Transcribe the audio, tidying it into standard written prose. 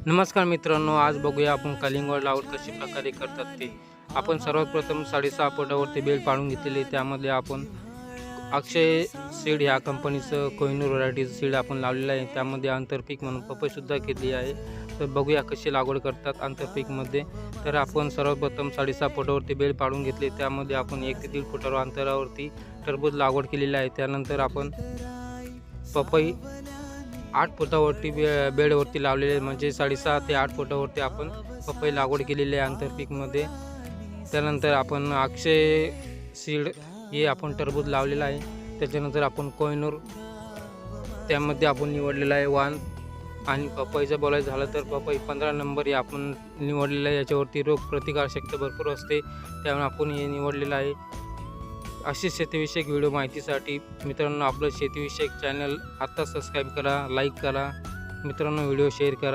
नमस्कार मित्रांनो, आज बघूया आपण कलिंगड लागवड कशी प्रकारे करतात ते. आपण सर्वात प्रथम 6.5 फुटावरती बेल पाडून घेतलेले. त्यामध्ये आपण अक्षय सीड ह्या कंपनीचं कोहिनूर व्हरायटीचं सीड आपण लावलेलं आहे. त्यामध्ये आंतरपीक म्हणून पपईसुद्धा घेतली आहे. तर बघूया कशी लागवड करतात आंतरपीकमध्ये. तर आपण सर्वप्रथम 6.5 फुटावरती बेल पाडून घेतले. त्यामध्ये आपण 1 ते 1.5 फुटावर अंतरावरती टरबूज लागवड केलेली आहे. त्यानंतर आपण पपई 8 फुटावरती बेडवरती लावलेले, म्हणजे 6.5 ते 8 फुटावरती आपण पपई लागवड केलेली आहे आंतरपीकमध्ये. त्यानंतर आपण अक्षय सीड हे आपण टरबूज लावलेलं आहे. त्याच्यानंतर आपण कोहिनूर त्यामध्ये आपण निवडलेलं आहे वाण. आणि पपईचं बोलायचं झालं तर पपई 15 नंबर हे आपण निवडलेलं आहे. याच्यावरती रोग प्रतिकारशक्ती भरपूर असते, त्यामुळे आपण हे निवडलेलं आहे. अशी शेतीविषयक व्हिडिओ माहितीसाठी मित्रांनो आपलं शेतीविषयक चॅनल आत्ता सबस्क्राईब करा, लाईक करा, मित्रांनो व्हिडिओ शेअर करा.